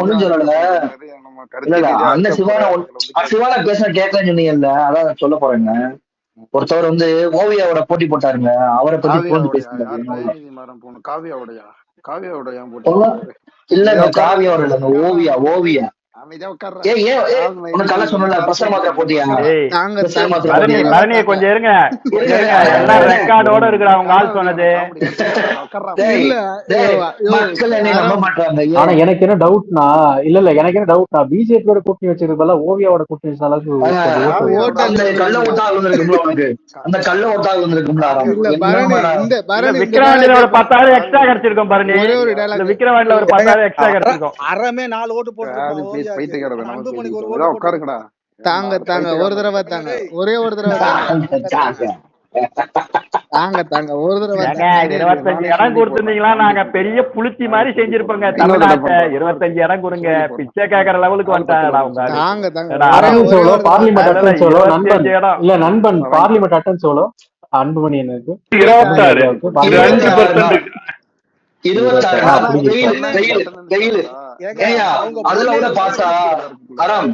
ஒண்ணும் சொல்லல. இல்ல இல்ல அண்ணன் சிவானா பேச கேட்கலன்னு சொன்னீங்கல்ல, அதான் சொல்ல போறேங்க. ஒருத்தவர் வந்து ஓவியாவோட போட்டி போட்டாருங்க, அவரை பத்தி புகழ்ந்து பேசினாரு. இல்லங்க காவியாவோட இல்லங்க, ஓவியா ஓவியா. சொன்னல பிரசர் மாத்திரை போட்டியா? கொஞ்சம் இருங்க, எல்லாம் ரெக்கார்டோட இருக்கிற அவங்க ஆள் சொன்னது. நம்ப மாட்டாங்க. ஆனா எனக்கு என்ன டவுட்னா, இல்ல எனக்கு என்ன டவுட்னா, பிஜேபியோட கூட்டணி வச்சிருக்கதால ஓவியாவோட கூட்டணி கள்ள ஓட்டாக இருக்கும்ல உனக்கு, அந்த கள்ள ஓட்டாக இருக்கும்ல. விக்கிரவாண்டியில ஒரு 10,000 எக்ஸ்ட்ரா கிடைச்சிருக்கோம் பாருங்க. விக்கிரவாண்டியில ஒரு 10,000 எக்ஸ்ட்ரா கிடைச்சிருக்கோம். அறமே 4 ஓட்டு போட்டு தாங்க தாங்க ஒரு தடவை தாங்க, ஒரே ஒரு தடவை தாங்க தாங்க ஒரு தடவை. 25 இடம் கொடுத்திருந்தீங்களா நாங்க பெரிய புளிச்சி மாதிரி செஞ்சிருப்போங்க தமிழ்நாட்டை. 25 இடம் கொடுங்க, பிச்சை கேட்கற லெவலுக்கு வந்துட்டாங்க. தாங்க தாங்க நண்பன் பார்லிமெண்ட் அட்டன்ஸ் எவ்வளோ அன்புமணி எனக்கு 26 பாத்தா அறம்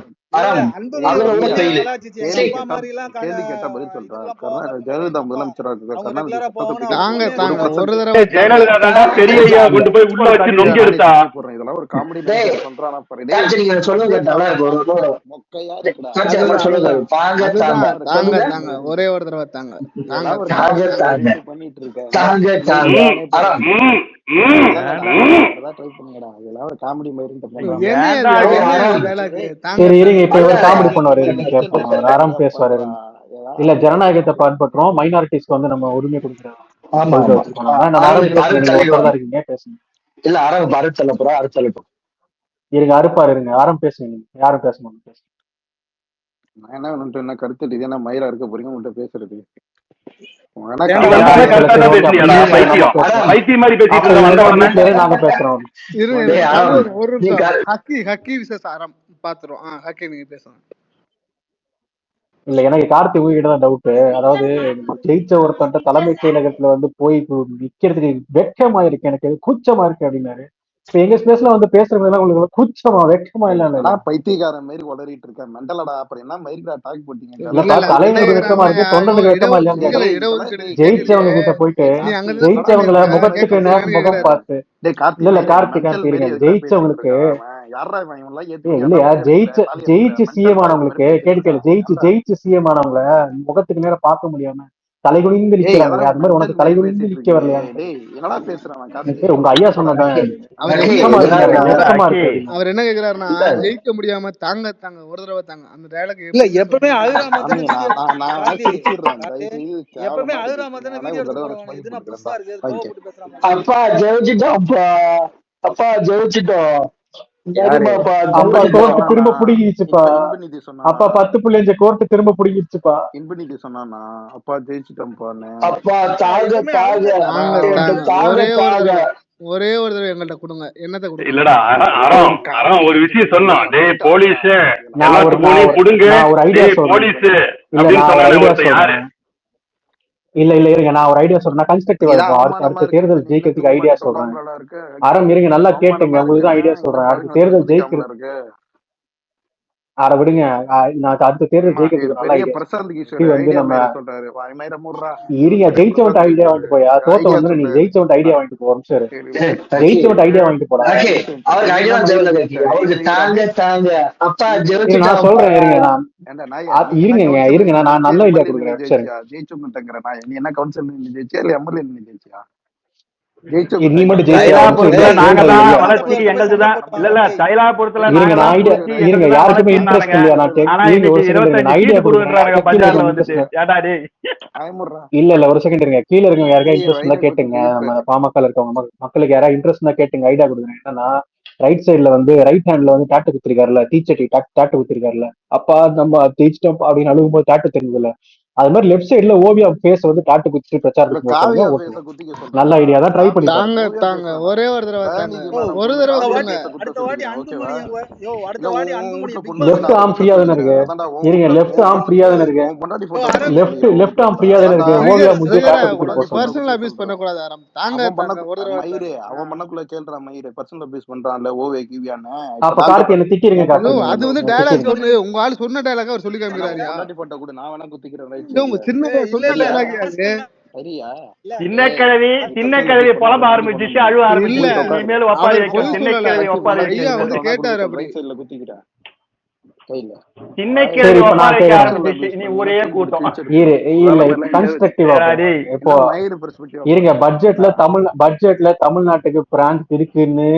ஜெயலலிதா பெரிய கொண்டு போய் உள்ள வச்சு நொங்கி எடுத்தா. ஒரே ஒரு தடவை தாங்க ஆரம் பேசுவாரு. இல்ல ஜனநாயகத்தை பான்பற்றோம், மைனாரிட்டிஸ்க்கு வந்து நம்ம உரிமை கொடுக்கிறோம். இல்ல ஆரம் அறுத்தல போறோம், அறுத்தலட்டும் இருங்க அறுப்பாரு. இருங்க ஆரம் பேசுங்க, யாரும் பேச மாட்டேன். நான் என்ன கருத்து இது என்ன மயிரா இருக்க போறீங்க உங்கள்கிட்ட பேசுறது? இல்ல எனக்கு கார்த்தி உங்ககிட்டதான் டவுட். அதாவது ஜெயிச்ச ஒருத்தன்ட்ட தலைமை செயலகத்துல வந்து போய் நிக்கிறதுக்கு வெட்கமா இருக்கு, எனக்கு கூச்சமா இருக்கு அப்படின்னாரு. இப்ப எங்க ஸ்பேஸ்ல வந்து பேசுறதுலாம் உங்களுக்கு கூச்சமா வெட்கமா இல்ல? பைத்தியக்காரன் மாதிரி உளறிட்டு இருக்கேன் மெண்டலடா. அப்புறம் என்ன மயிரா டாக் போட்டீங்க? தலைவருக்கு வெட்கமா இருக்கு, தொண்டனுக்கு வெட்கமா இல்ல? ஜெயிச்சவங்க கிட்ட போயிட்டு ஜெயிச்சவங்களை முகத்துக்கு நேரம் முகம் பார்த்து இல்ல கார்த்திகா இருங்க, ஜெயிச்சவங்களுக்கு இல்லையா ஜெயிச்சு சிஎம் ஆனவங்களுக்கு கேட்கல, ஜெயிச்சு சிஎம் ஆனவங்கள முகத்துக்கு நேரம் பார்க்க முடியாம தலைகுனிந்து நிக்கிறாங்க. அது மாதிரி உனக்கு தலைகுனிந்து நிக்க வரலையா? உங்க ஐயா சொன்னதான். அவர் என்ன கேக்குறாருன்னா, ஜெயிக்க முடியாம தாங்க தாங்க ஒரு தடவை தாங்க அந்த டயலாக் இல்ல எப்பவுமே அப்பா ஜெயிச்சிட்டோம், அப்பா ஜெயிச்சிட்டோம், திரும்ப புடிங்கிச்சுப்பா. அப்பா 10 பிள்ளைங்க கோர்ட்டு திரும்ப புடிங்கிச்சுப்பா. இன்பநிதி சொன்னா அப்பா ஜெயிச்சுட்டோம்ப்பான்னு. அப்பா தாக ஒரே ஒரு தடவை எங்கள்கிட்ட கொடுங்க. என்னத்தை கொடுங்க? இல்லடா அறம் ஒரு விஷயம் சொன்னோம். டேய் போலீஸ் ஒரு ஐடியா சொல்றேன். இல்ல இருங்க, நான் ஒரு ஐடியா சொல்றேன். கன்ஸ்ட்ரக்டிவா இருக்கும். அடுத்த தேர்தல் ஜெயிக்கிறதுக்கு ஐடியா சொல்றேன். அறம் இருங்க, நல்லா கேட்டுங்க, உங்களுக்கு தான் ஐடியா சொல்றேன். அடுத்த தேர்தல் ஜெயிக்கிறதுக்கு அரை விடுங்க, நான் அடுத்த தேர்தல் ஜெயிக்கிறதுக்கு வந்து நம்ம இருங்க ஜெயிச்சவன்ட்டு ஐடியா வாங்கிட்டு போயா, தோத்த வந்து நீ ஜெயிச்சவன்ட்டு ஐடியா வாங்கிட்டு போ. சார் ஜெயிச்சவன்ட்டு ஐடியா வாங்கிட்டு போடா. நான் சொல்றேன் இருங்க நான் நல்ல ஐடியா கொடுக்குறேன். சரி என்ன கவுன்சில் ஜெயிச்சியா இல்ல எம்எல்ஏ ஜெயிச்சியா? நீ மட்டும் யாருக்குமே இன்ட்ரெஸ்ட் இல்லையா? இல்ல ஒரு செகண்ட் இருங்க, கீழே இருக்க யாருக்கா இன்ட்ரெஸ்ட் இருந்தா கேட்டுங்க. நம்ம பாமக இருக்கவங்க மக்களுக்கு யாராவது இன்ட்ரெஸ்ட் இருந்தா கேட்டுங்க, ஐடியா கொடுக்குறேன். என்னன்னா ரைட் சைட்ல வந்து ரைட் ஹேண்ட்ல வந்து டாட்டு குத்திருக்காருல, டீச்சட்டி டாட்டு குத்திருக்காருல, அப்பா நம்ம ஜெயிச்சிட்டோம் அப்படின்னு அழுகும்போது டாட்டு தெரிஞ்சதுல அது மாதிரி லெஃப்ட் சைடுல ஓவியா பேச வந்து காட்டு குச்சி பிரச்சாரத்துக்கு காவியா ஓட்டுங்க. பேச குத்திக்க சொல்றேன். நல்ல ஐடியா தான், ட்ரை பண்ணி தாங்க பாருங்க. தாங்க ஒரே ஒரு தடவை தாங்க, ஒரு தடவை கொடுங்க. லெஃப்ட் ஆர்ம் ஃப்ரீயா தானே இருக்கு. இருங்க, லெஃப்ட் ஆர்ம் ஃப்ரீயா தானே இருக்கு. லெஃப்ட் ஆர்ம் ஃப்ரீயா தானே இருக்கு. ஓவியா முடிஞ்சு காட்டு குச்சி போக பர்சனல் அபியூஸ் பண்ண கூடாது ஆரம். தாங்க தாங்க ஒரு தடவை மயிரு அவன் பண்ணக்குள்ள கேள்றான். மயிரு பர்சனல் அபியூஸ் பண்றான்ல ஓவே கிவியான்னு. அப்ப கார்த்தி என்ன திட்டிருங்க கார்த்தி. அது வந்து டயலாக் சொல்லு, உங்க ஆளு சொன்ன டயலாக் அவர் சொல்லி காமிக்கிறாரியா? பொண்டாட்டி போட்ட கூட நான் வேணா குத்திக்கிறேன். இது உங்க சின்ன சொன்ன டயலாக் அது. சரியா? சின்ன கிழவி புலம்ப ஆரம்பிச்சிச்சு, அழுவ ஆரம்பிச்சு. இனிமேல் ஒப்பாரி வைக்கும். சின்ன கிழவி ஒப்பாரி ஐயா வந்து வைக்கும். கேட்டாரு அப்படி. ரைட் சைடுல குத்திக்கிறேன் கையில. சின்ன கிழவி ஒப்பாரி வைக்க ஆரம்பிச்சிச்சு. இனி ஒரே கூட்டம். இல்ல கன்ஸ்ட்ரக்டிவா இப்போ மயிரு பெர்ஸ்பெக்டிவ். இருங்க, பட்ஜெட்ல தமிழ்நாட்டுக்கு பிரான்ஸ் இருக்குன்னு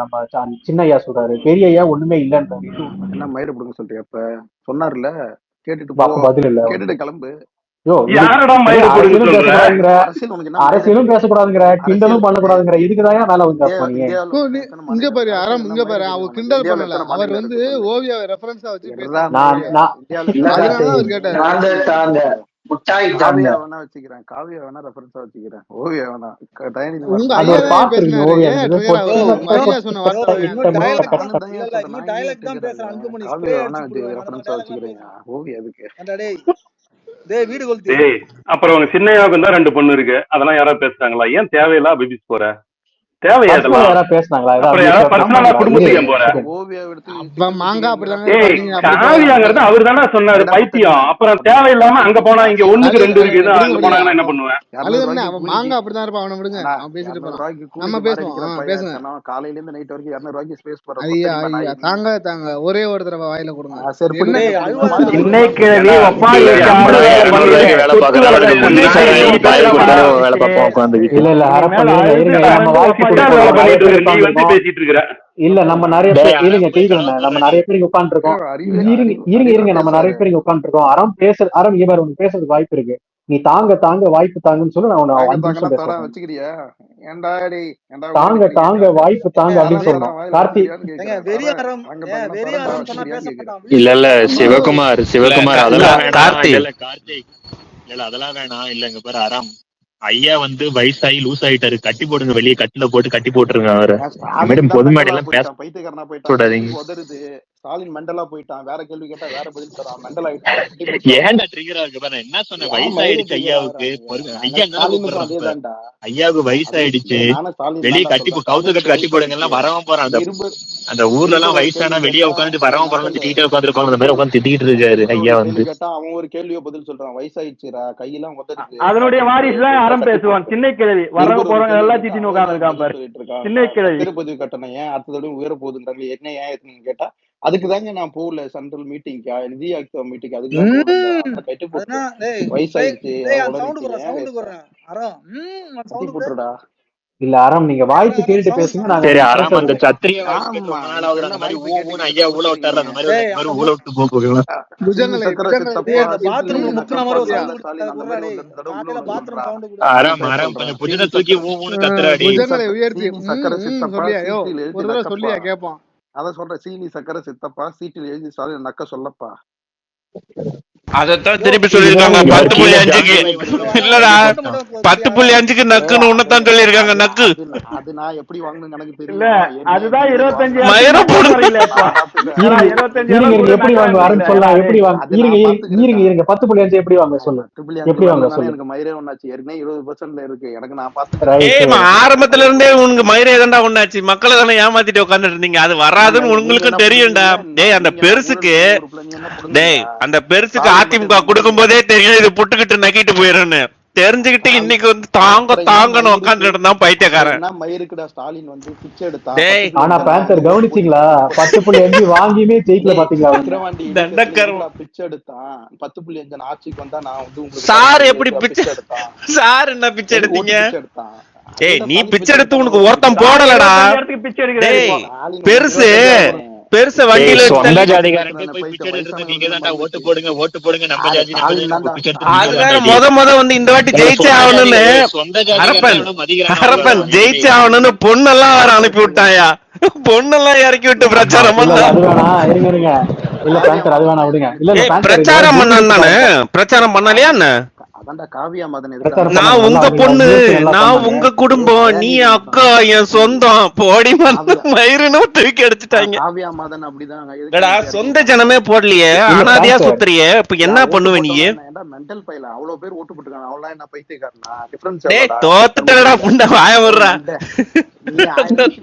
நம்ம சின்ன ஐயா சொல்றாரு. பெரிய ஐயா ஒண்ணுமே இல்லன்றாரு. என்ன மயிரு பிடுங்க சொல்றியா? அப்ப சொன்னார்ல, கேட்டுட்டு போ, பதில் இல்ல. கேட்டுட்டு கிளம்பு. அரசியலும் பேசக்கூடாதுங்கிற, கிண்டலும் பண்ணக்கூடாதுங்கிற, இதுக்குதான் மேல வந்து இங்க பாரு ஆரம், இங்க பாரு அவர் கிண்டல் பண்ணல. அவர் வந்து ஓவியாவை ரெஃபரன்ஸா வச்சு பேசுறாரு. காவியா வேணா வச்சுக்கிறேன், காவியா வேணா ரெஃபரன்ஸா வச்சுக்கிறேன், ஓவியா வேணா. உங்க ஐயா பேசுனாரு, ஐயா சொன்ன வார்த்தை காவியா வேணா ரெஃபரன்ஸா வச்சுக்கிறேன். ஓவியா எதுக்கு? அப்புறம் உங்க சின்னையாவுக்கு தான் 2 பொண்ணு இருக்கு. அதெல்லாம் யாராவது பேசுறாங்களா? ஏன் தேவையில்லா அபியூஸ் போற? தேவையா இதெல்லாம்? யாராவது பேசுனாங்களா? குடும்பத்துக்கு போற காவியாங்கிறது அவரு தானே சொன்னாரு, பைத்தியம். அப்புறம் தேவையில்லாம அங்க போனா இங்க 1க்கு 2 இருக்குது, அங்க போனாங்கன்னா என்ன பண்ணுவேன்? மாங்கா அப்படிதான் இருப்பான். அவனை விடுங்க, அவன் பேசிட்டு போறான். நம்ம பேசுவோம், பேசுங்க. காலையில இருந்து நைட் வரைக்கும் 200 ரூபாய்க்கு ஸ்பேஸ் போறோம். ஐயா தாங்க தாங்க ஒரே ஒரு தடவை வாயில கொடுங்க. இல்ல நம்ம நிறைய பேர் நம்ம நிறைய பேர் உட்காந்துருக்கோம். இருங்க நம்ம நிறைய பேர் உட்காந்துருக்கோம். அறம் பேசுறதுக்கு வாய்ப்பு இருக்கு. நீ தாங்க வாய்ப்பு தாங்கன்னு சொல்லி நான் 5 நிமிஷம் பேசுறேன். தாங்க வாய்ப்பு தாங்க அப்படின்னு சொல்லணும். கார்த்தி இல்ல சிவகுமார் அதெல்லாம் அதெல்லாம் வேணாம். இல்லங்க பாரு அறம் ஐயா வந்து வயசாகி லூஸ் ஆயிட்டாரு. கட்டி போடுங்க, வெளியே கட்டில போட்டு கட்டி போட்டுருங்க. அவரு பொது மேடையெல்லாம் பேச பைத்தியக்காரனா போயிட்டான். ஸ்டாலின் மெண்டலா போயிட்டான். வேற கேள்வி கேட்டா வேற பதில் தரான். மெண்டல் ஆயிட்டான். ஏன்டா ட்ரிகர் ஆகுது பாரு. என்ன சொன்ன, வயசாயிடுச்சு ஐயாவுக்கு. ஐயாவுக்கு வயசாயிடுச்சு, வெளியே கட்டி கவுத்து கட்டி போடுங்க எல்லாம் வரவன் போறான். அந்த ஊர்ல எல்லாம் வயசானா வெளியே உட்காந்து வரவன் போறான் திட்டிகிட்டே உட்காந்துருப்பாங்க. அந்த மாதிரி உட்காந்து திட்டிட்டு இருக்காரு ஐயா வந்து. கேட்டா அவன் ஒரு கேள்வியோ பதில் சொல்றான். வயசாயிடுச்சுரா, கையெல்லாம் உதறிச்சு. அதனுடைய வாரிசு தான் ஆரம் பேசுவான். சின்ன கிழவி வரவங்க போறவங்க எல்லாம் திட்டின்னு உட்காந்துருக்கான் பாரு. சின்ன கிழவி திருப்பதி கட்டணம் ஏன் அடுத்த தடவை உயர போகுதுன்றாங்க. என்ன ஏன் எத்தனை கேட்டா அதுக்கு தாங்க நான் போகல சென்ட்ரல் மீட்டிங், நிதி ஆக்டிவ் மீட்டிங். அதுக்கு வயசாயிடுச்சு போட்டுடா. இல்ல அறம் நீங்க வாய்ப்பு கேட்டு பேசுங்க. சரி அறம் அந்த சத்திரிய ஐயா ஊழ விட்டாரு. அந்த மாதிரி ஊழ விட்டு போகலாம். அறம் அறம் கொஞ்சம் புஜனை தூக்கி ஊன்னு கத்துறாடி. சொல்லியா கேப்பான். அதான் சொல்றேன், சீனி சக்கரை சித்தப்பா சீட்டில் எழுதி ஸ்டாலின் நக்க சொல்லப்பா. அதத்தான் திருப்பி சொல்லிருக்காங்க 10.5க்கு. இல்லடா 10.5க்கு நக்குன்னு உன்னதான் சொல்லிருக்காங்க. நக்கு அது நான் எப்படி வாங்கணும்னு எனக்கு தெரியல. அதுதான் 25 எப்படி வாங்க ஆரம்பி சொல்லலாம். எப்படி வாங்க இருங்க 10.5 எப்படி வாங்க சொல்லு. எப்படி வாங்க சொல்லு. எனக்கு மயிரே ஒண்ணாச்சு. ஏற்கனவே 20% இருக்கு. எனக்கு நான் பாத்துக்கிறேன். ஆரம்பத்துல இருந்தே உனக்கு மயிரே தான்டா ஒண்ணாச்சு. மக்களை தானே ஏமாத்திட்டு உட்காந்துட்டு இருந்தீங்க. அது வராதுன்னு உங்களுக்கும் தெரியும்டா. டேய் அந்த பெருசுக்கு அதிமுக கொடுக்கும் போதே தெரியும் இது புட்டுக்கிட்டு நக்கிட்டு போயிடும்னு தெரிஞ்சுக்கிட்டு இன்னைக்கு வந்து தாங்கன்னு உட்காந்துட்டு இருந்தான் பைத்தியக்காரன். ஸ்டாலின் வந்து பிச்சை எடுத்தான். ஆனா பேந்தர் கவனிச்சீங்களா? 10.5 வாங்கியுமே ஜெயிக்கல பாத்தீங்களா? பிச்சை எடுத்தான். 10.5 ஆட்சிக்கு வந்தா நான் வந்து உங்களுக்கு சார் எப்படி பிச்சை எடுத்தான்? சார் என்ன பிச்சை எடுத்தீங்க? ஏய் நீ பிச்சை எடுத்து உனக்கு ஒருத்தம் போடலடா. பெருசு வண்டியில சொந்த ஜாதிகாரங்க போய் பிச்சை எடுத்து நீங்க தான்டா ஓட்டு போடுங்க நம்ம ஜாதி முத வந்து இந்த வாட்டி ஜெயிச்சே ஆகணும்னு அரப்பன் ஜெயிச்சே ஆகணும்னு பொண்ணெல்லாம் வேற அனுப்பி விட்டாயா. பொண்ணெல்லாம் இறக்கி விட்டு பிரச்சாரம் பண்ண. இல்ல பேந்தர் அது வேணா விடுங்க. இல்ல இல்ல பேந்தர் பிரச்சாரம் பண்ணான் தானே, பிரச்சாரம் பண்ணலையா என்ன? அதான்டா காவியா மதன் பிரச்சாரம் நான் பண்ணாங்க. உங்க நல்லா பொண்ணு, நல்லா நான் பண்ணாங்க. உங்க குடும்பம், நீ அக்கா என் சொந்தம், போடி வந்து மயிருன்னு தூக்கி அடிச்சுட்டாங்க. காவியா மதன் அப்படிதான் இல்லடா சொந்த ஜனமே போடலையே, அனாதையா சுத்துறியே, இப்ப என்ன பண்ணுவ நீ? மென்டல் பைல அவ்வளவு பேர் ஓட்டு போட்டுருக்காங்க, அவ்வளவு என்ன பைத்தியக்காரனா? டிஃபரன்ஸ் டேய் தோத்துட்டடா புண்ட வாய விடுறா,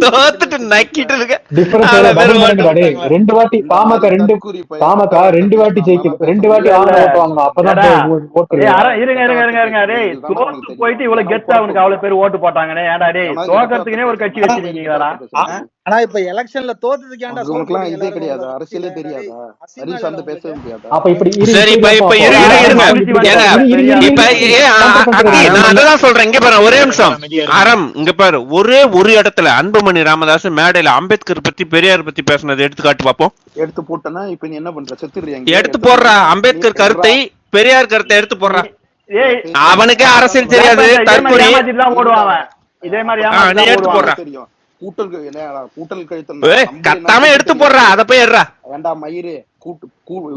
தோத்துட்டு நக்கிட்டு இருக்க. ரெண்டு வாட்டி பாமக ரெண்டு வாட்டி ஜெயிக்கும், 2 வாட்டி ஓட்டு வாங்கணும். அப்பதான் இருங்க இருங்க இருங்க இருங்க டேய், தோத்து போயிட்டு இவ்வளவு கெத்தா அவனுக்கு அவ்வளவு பேர் ஓட்டு போட்டாங்கனே. ஏன்டா டேய், தோக்கறதுக்குனே ஒரு கட்சி வச்சிருக்கீங்களாடா? ஆனா இப்ப எலெக்ஷன்ல தோத்ததுக்கு ஏன்டா உங்களுக்குலாம் இதே கிடையாது, அரசியலே தெரியாதா? ஹரிஷ் அந்த பேசவே முடியாதா? அப்ப இப்படி சரி இப்ப நான் அதான் சொல்றேன். இங்க பாரு ஒரே நிமிஷம் ஆரம், இங்க பாரு ஒரே ஒரு இடத்துல அன்புமணி ராமதாஸ் மேடையில அம்பேத்கர் பத்தி பெரியார் பத்தி பேசுனது எடுத்துக்காட்டு பாப்போம். எடுத்து போட்டனா இப்ப நீ என்ன பண்ற? செத்துறியாங்க. எடுத்து போடுறா அம்பேத்கர் கருத்தை, பெரியார் கருத்தை எடுத்து போடுறா. அவனுக்கே அரசியல் தெரியாது, தற்கொலை ஓடுவான். இதே மாதிரி எடுத்து போடுறா. தெரியும் கூட்டல் கழுத்தல் கத்தாம எடுத்து போடுறா, அத போய் எடுறா. ஏண்டா மயிறு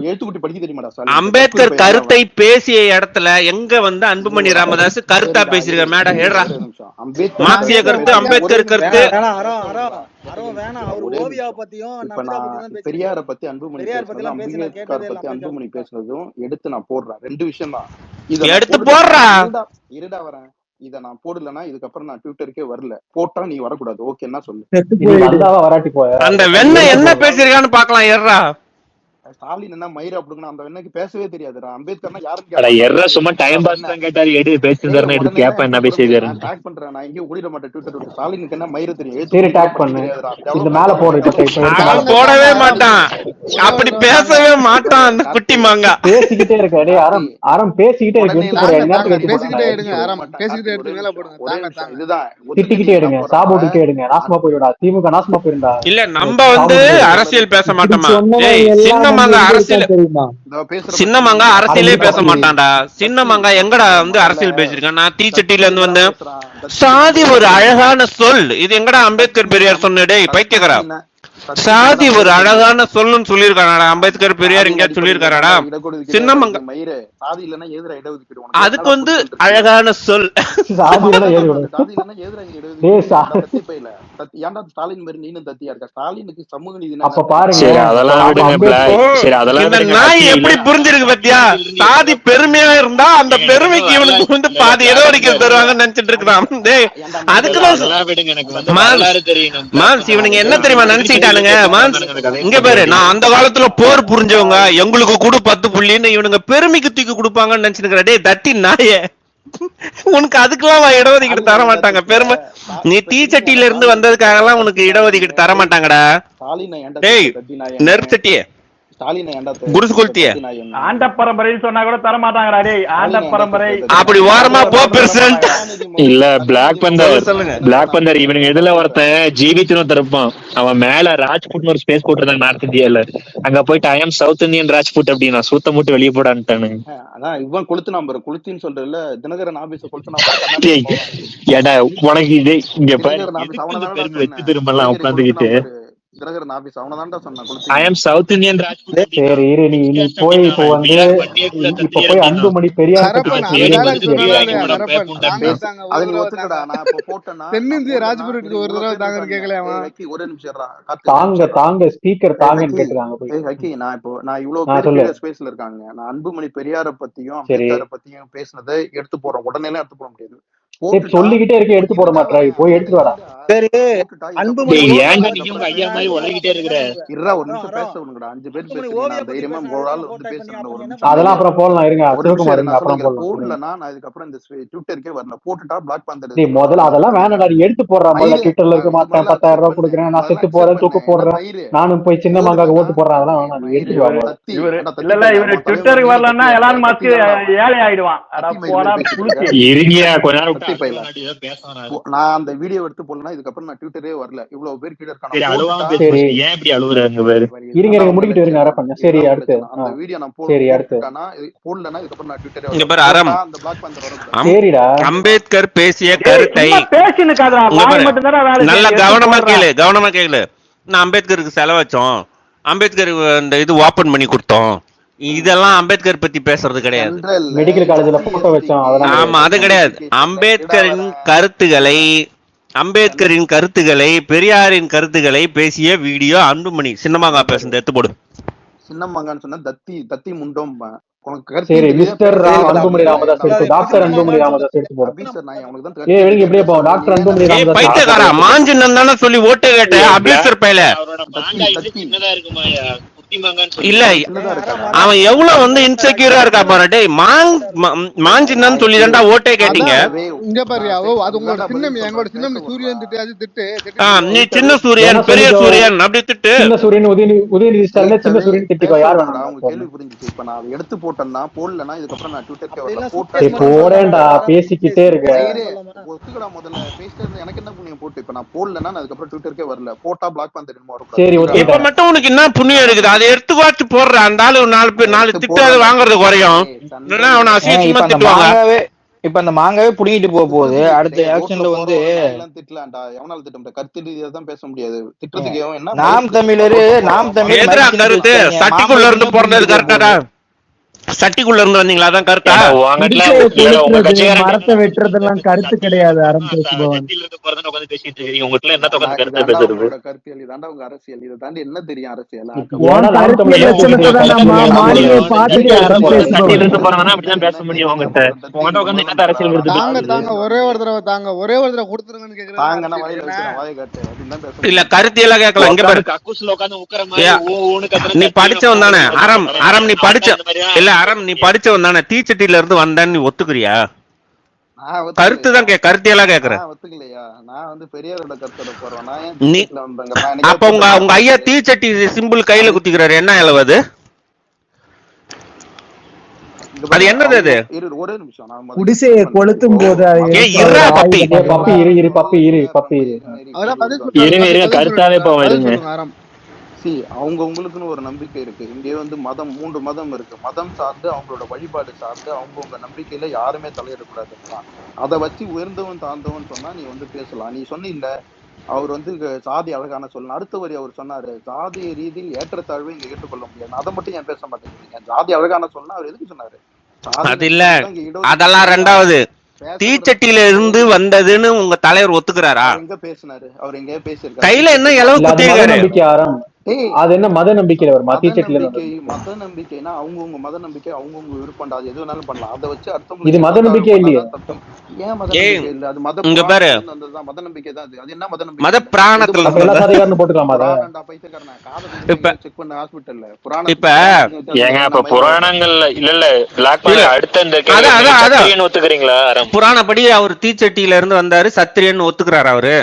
எழுத்துக்குட்டி படிக்க தெரியுமாடா? அம்பேத்கர் கருத்தை பேசிய இடத்துல எங்க வந்து அன்புமணி ராமதாஸ் கருத்தா பேசிருக்க மேடம் ஏடுறா. மார்க்சிய கருத்து, அம்பேத்கர் கருத்து. பெரியார பத்தி அன்புமணி அன்புமணி பேசுனதும் எடுத்து நான் போடுறேன். 2 விஷயம் தான் எடுத்து போடுறா. இருடா வரேன். இத நான் போடலன்னா இதுக்கப்புறம் நான் ட்விட்டருக்கே வரல. போட்டா நீ வரக்கூடாது, ஓகேன்னா சொல்லு. அந்த வெண்ண என்ன பேசிருக்கான்னு பாக்கலாம். ஏறா ஸ்டாலின் என்ன மயிர் அப்படின்னா அந்த வெண்ணைக்கு பேசவே தெரியாதுடா. அம்பேத்கர்னா யாரும் சும்மா டைம் பாஸ் தான் கேட்டாரு, எடு பேசுறாருன்னு எடுத்து கேப்பேன் என்ன பேசியது. டாக் பண்றேன் நான் எங்கேயும் ஓடிட மாட்டேன் ட்விட்டர். ஸ்டாலினுக்கு என்ன மயிர் தெரியும்? சரி டாக் பண்ணு, இது மேல போடு. போடவே மாட்டான், அப்படி பேசவே மாட்டான் அந்த குட்டி மாங்கா. பேசிக்கிட்டே இருக்க. டேய் ஆரம் பேசிக்கிட்டே இருக்கு. பேசிக்கிட்டே எடுங்க ஆரம், பேசிக்கிட்டே எடுத்து மேல போடுங்க. இதுதான் திட்டிக்கிட்டே எடுங்க, சாபோட்டுக்கிட்டே எடுங்க. நாசமா போயிடுடா, திமுக நாசமா போயிருந்தா. இல்ல நம்ம வந்து அரசியல் பேச மாட்டோமா? சின்னமாங்க அரசியல், சின்னமாங்க அரசியலே பேச மாட்டான்டா. சின்னமாங்க எங்கடா வந்து அரசியல் பேசிருக்கான்? நான் தீச்சட்டியில இருந்து வந்தேன். சாதி ஒரு அழகான சொல், இது எங்கடா அம்பேத்கர் பெரியார் சொன்னடே பைத்தியக்காரா? சாதி ஒரு அழகான சொல்லுன்னு சொல்லியிருக்காடா அம்பேத்கர் பெரியார் எங்கேயாவது சொல்லியிருக்காராடா? சின்னமங்க அதுக்கு வந்து அழகான சொல். எப்படி புரிஞ்சிருக்கு பத்தியா? சாதி பெருமையா இருந்தா அந்த பெருமைக்கு இவனுக்கு வந்து பாதி ஏதோ அடிக்க தருவாங்கன்னு நினைச்சிட்டு இருக்கான். அதுக்குதான் இவனுங்க என்ன தெரியுமா நினைச்சுக்கிட்டானுங்க? இங்க பாரு, நான் அந்த காலத்துல போர் புரிஞ்சவங்க, எங்களுக்கு கூட 10 புள்ளின்னு இவனுங்க பெருமைக்கு தூக்கி கொடுப்பாங்கன்னு நினைச்சிருக்கிற. டேய் தட்டி நாயே, உனக்கு அதுக்கெல்லாம் இடஒதுக்கீடு தர மாட்டாங்க. பெருமை நீ தீச்சட்டியில இருந்து வந்ததுக்காக எல்லாம் உனக்கு இடஒதுக்கீடு தர மாட்டாங்கடா. டேய் நெருச்சட்டியே குருசு கொளுத்திய ஆண்ட பரம்பரைன்னு சொன்னா கூட தர மாட்டாங்கடா. டேய் ஆண்ட பரம்பரை அப்படி ஓரமா போ பிரசிடென்ட். இல்ல பிளாக் பந்தர் இவனுங்க எதுல ஒருத்தன் ஜீவித்துன்னு இருப்பான். அவன் மேல ராஜ்புட்னு ஒரு ஸ்பேஸ் போட்டுருந்தாங்க நார்த் இந்தியால. அங்க போயிட்டு I am south Indian Rajput அப்படின்னா சூத்த மூட்டு வெளியே போடான்ட்டானு. அதான் இவன் கொளுத்து நம்பர் கொளுத்தின்னு சொல்றல தினகரன் ஆபீஸ் ஏடா உனக்கு இது இங்க வச்சு திரும்பலாம் உட்காந்துக்கிட்டு தினகரன் ஆபீஸ் அவனதான்டா சொன்னான். ஐ அம் சவுத் இந்தியன் ராஜ்புட். சரி இரு, நீ போய் இப்போ வந்து இப்ப போய் அன்புமணி பெரியார் தென்னிந்திய ராஜ்புரத்துக்கு ஒரு தடவை தாங்க கேட்கலையாமா? ஒரு நிமிஷம் தாங்க ஸ்பீக்கர் தாங்கன்னு கேட்டுருக்காங்க. நான் இவ்வளவு பேர் ஸ்பேஸ்ல இருக்காங்க. நான் அன்புமணி பெரியார பத்தியும் அம்பேத்கரை பத்தியும் பேசினதை எடுத்து போறேன். உடனே எல்லாம் எடுத்து போட முடியாது. சொல்லிக்கிட்டே இருக்க, எடுத்து போட மாட்டா. போய் எடுத்து வரா. சரி அன்புமணி ஐயா மாதிரி உலகிட்டே இருக்கிற இருடா ஒரு நிமிஷம் பேச விடுங்கடா. 5 பேர் பேசுறீங்க, தைரியமா ஒரு ஆள் வந்து பேசுறேன். அதெல்லாம் அப்புறம் போடலாம். இருங்க அப்புறம் போடலன்னா நான் இதுக்கப்புறம் இந்த ட்விட்டருக்கே வரல. போட்டுட்டா பிளாக் பண்றது. நீ முதல்ல அதெல்லாம் வேணாடா, நீ எடுத்து போடுறா. முதல்ல ட்விட்டர்ல இருக்க மாட்டேன், 10,000 ரூபாய் கொடுக்குறேன், நான் செத்து போறேன், தூக்கு போடுறேன், நானும் போய் சின்ன மாங்காக்கு ஓட்டு போடுறேன். அதெல்லாம் வேணாம், நீ எடுத்து வா. இல்ல இவரு ட்விட்டருக்கு வரலன்னா எலான் மஸ்க் ஏழை ஆயிடுவான். இருங்க கொஞ்ச நேரம். நான் அந்த வீடியோ எடுத்து போடலன்னா இதுக்கப்புறம் நான் ட்விட்டரே வரல. இவ்வளவு பேர் கீழ இருக்காங்க. ஏன் இப்படி அழுவுறாங்க பாரு. இருங்க முடிக்கிட்டு இருங்க அரப்பண்ண. சரி அடுத்து அந்த வீடியோ நான் போடலன்னா இதுக்கப்புறம் நான் ட்விட்டரே இங்க பாரு அரம். அந்த பிளாக் பண்ற. சரிடா அம்பேத்கர் பேசிய கருத்தை பேசினுக்காதடா. நல்ல கவனமா கேளு. நான் அம்பேத்கருக்கு செலவு வச்சோம். அம்பேத்கர் அந்த இது ஓபன் பண்ணி கொடுத்தோம். இதெல்லாம் அம்பேத்கர் பத்தி பேசுறது கிடையாது. மெடிக்கல் காலேஜ்ல போட்டோ வச்சோம் அதெல்லாம் ஆமா, அது கிடையாது. அம்பேத்கரின் கருத்துக்களை பெரியாரின் கருத்துக்களை பேசிய வீடியோ அன்புமணி சின்னமாங்கா பேசுறது எடுத்து போடு. சின்னமாங்கான்னு சொன்னா தத்தி முண்டோம். சரி மிஸ்டர் அன்புமணி ராமதாஸ் எடுத்து டாக்டர் அன்புமணி ராமதாஸ் எடுத்து போடு. எப்படியே போ டாக்டர் அன்புமணி ராமதாஸ் பைத்தியக்காரா மாஞ்சின்னு தானே சொல்லி ஓட்டு கேட்ட அபியூசர் பையல. இல்ல அவன் எவ்வளவு வந்து இன்செக்யூரா இருக்கா பாரு. டேய் மாஞ்சின்னு சொல்லி தான்டா ஓட்டே கேட்டீங்க. இங்க பாரு அது உங்களோட சின்னம், எங்களோட சின்னம் சூரியன் திட்டு, அது திட்டு. நீ சின்ன சூரியன் பெரிய சூரியன் அப்படி திட்டு. சின்ன சூரியன் உதயநிதி ஸ்டாலின் சின்ன சூரியன் திட்டிக்கோ. யார் வேணா அவங்க கேள்வி புரிஞ்சுச்சு. இப்ப நான் அதை எடுத்து போட்டேன்னா போடலன்னா இதுக்கப்புறம் நான் ட்விட்டர்க்கே வரல. போறேன்டா பேசிக்கிட்டே இருக்க. ஒத்துக்கடா முதல்ல பேசிட்டு எனக்கு என்ன புண்ணியம் போட்டு. இப்ப நான் போடலன்னா நான் அதுக்கப்புறம் ட்விட்டர்க்கே வரல. போட்டா பிளாக் பண்ணிட்டு சரி இப்ப மட்டும் உனக்கு என்ன புண்ணியம் இருக்குது? அதை எடுத்து வாச்சு போடுற அந்த ஆளு 4 திட்டு அது வாங்குறது குறையும். அவனை அசிங்கமா திட்டுவாங்க. இப்ப அந்த மாங்காவே புடிங்கிட்டு போகுது. அடுத்த ஆக்ஷன்ல வந்து திட்டலாம்டா. எவனால திட்ட முடியாது? கருத்து ரீதியா தான் பேச முடியாது. திட்டத்துக்கு என்ன நாம் தமிழர் எதிரா கருத்து சட்டிக்குள்ள இருந்து பிறந்தது கரெக்டாடா? சட்டிக்குள்ள இருந்து வந்தீங்களா? அதான் கருத்தா? மரத்தை வெட்டுறதெல்லாம் கருத்து கிடையாது. கருத்தியல் இதாண்டா உங்க அரசியல். இதை தாண்டி என்ன தெரியும் அரசியல்? ஒரே ஒரு தடவை தாங்க, ஒரே ஒரு தடவை கொடுத்துருங்கன்னு கேக்குறேன். இல்ல கருத்தியெல்லாம் கேட்கலாம். இங்க பாரு நீ படிச்சவன் தானே அறம் நீ படிச்ச இல்ல அறம் நீ படிச்சவன் தானே? தீச்சட்டியில இருந்து வந்தேன்னு நீ ஒத்துக்குறியா? கருத்து தான் கருத்தியெல்லாம் கேக்குறேன். ஒத்துக்கலையா? நான் வந்து பெரியாரோட கருத்தோட போறேன். நீ அப்ப உங்க ஐயா தீச்சட்டி சிம்பிள் கையில குத்திக்கிறாரு. என்ன அளவு அது என்னது? அது ஒரே நிமிஷம். குடிசையை கொளுத்தும் போது கருத்தாவே போவாருங்க. அவங்க உங்களுக்குன்னு ஒரு நம்பிக்கை இருக்கு. இங்கே வந்து மதம் 3 மதம் இருக்கு. மதம் சார்ந்து அவங்களோட வழிபாடு சார்ந்து அவங்கவுங்க நம்பிக்கையில யாருமே தலையிடக்கூடாதுன்னா அதை வச்சு உயர்ந்தவன் தாழ்ந்தவன் சொன்னா நீ வந்து பேசலாம். நீ சொன்ன இல்ல அவர் வந்து சாதி அழகான சொல்லணும். அடுத்த வரி அவர் சொன்னாரு சாதி ரீதியில் ஏற்றத்தாழ்வை இங்க ஏற்றுக்கொள்ள முடியாது. அதை மட்டும் ஏன் பேச மாட்டேங்கிறீங்க? சாதி அழகான சொன்னா அவர் எதுக்கு சொன்னாரு? அது இல்ல, அதெல்லாம் ரெண்டாவது. தீச்சட்டியில இருந்து வந்ததுன்னு உங்க தலைவர் ஒத்துக்கிறாரா? எங்க பேசினாரு? அவர் எங்க பேசிருக்காரு? கையில என்ன இளவு குத்திருக்காரு? அது என்ன மத நம்பிக்கையில வருமா? மத நம்பிக்கைனா அவங்கவுங்க மத நம்பிக்கை அவங்கவுங்க விருப்பம். அது எது வேணாலும் பண்ணலாம். அதை வச்சு அடுத்தவங்க இது மத நம்பிக்கை இல்லையா? ஏன் மத நம்பிக்கை இல்ல? அது மத இங்க பாரு மத நம்பிக்கை தான். அது என்ன மத நம்பிக்கை? மத பிராணத்துல போட்டுக்கலாமா? பைத்தியக்காரனா காதை செக் பண்ண ஹாஸ்பிடல்ல புராணம். இப்ப ஏங்க இப்ப புராணங்கள்ல இல்ல பிளாக் பண்ண அடுத்த இந்த ஒத்துக்கிறீங்களா? புராணப்படி அவர் தீச்சட்டியில இருந்து வந்தாரு, சத்திரியன் ஒத்துக்கிறாரு அவரு.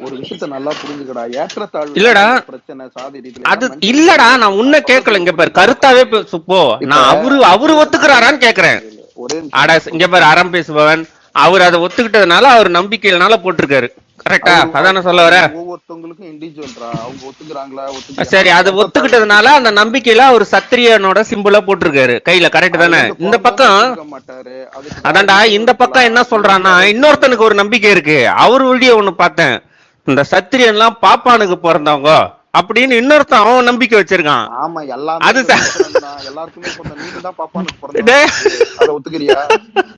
ஒரு விஷயத்த நல்லா புரிஞ்சுக்கடா. ஏற்றத்தாழ்வு இல்லடா பிரச்சனை சாதி ரீதியில அது இல்லடா. நான் உன்ன கேட்கல. இங்க பாரு கருத்தாவே போ. நான் அவரு ஒத்துக்கிறாரான்னு கேக்குறேன். அட இங்க பாரு அறம் பேசுபவன் அவர் அதை ஒத்துக்கிட்டதுனால அவர் நம்பிக்கையினால போட்டிருக்காரு. கரெக்டா? அதான சொல்ல வர. ஒவ்வொருத்தவங்களுக்கும் இண்டிவிஜுவல்ரா. அவங்க ஒத்துக்குறாங்களா? சரி, அது ஒத்துக்கிட்டதுனால அந்த நம்பிக்கையில அவர் சத்திரியனோட சிம்பிளா போட்டிருக்காரு கையில. கரெக்ட் தானே? இந்த பக்கம் அதான்டா இந்த பக்கம் என்ன சொல்றான்னா இன்னொருத்தனுக்கு ஒரு நம்பிக்கை இருக்கு. அவர் வீடியோ ஒண்ணு பார்த்தேன். இந்த சத்திரியன் எல்லாம் பாப்பானுக்கு பிறந்தவங்க அப்படின்னு இன்னொருத்தன் அவன் நம்பிக்கை வச்சிருக்கான். ஆமா எல்லாமே எல்லாருக்குமே சொன்ன நீங்க தான் பாப்பானுக்கு பிறந்தவங்க. அதை ஒத்துக்கிறியா?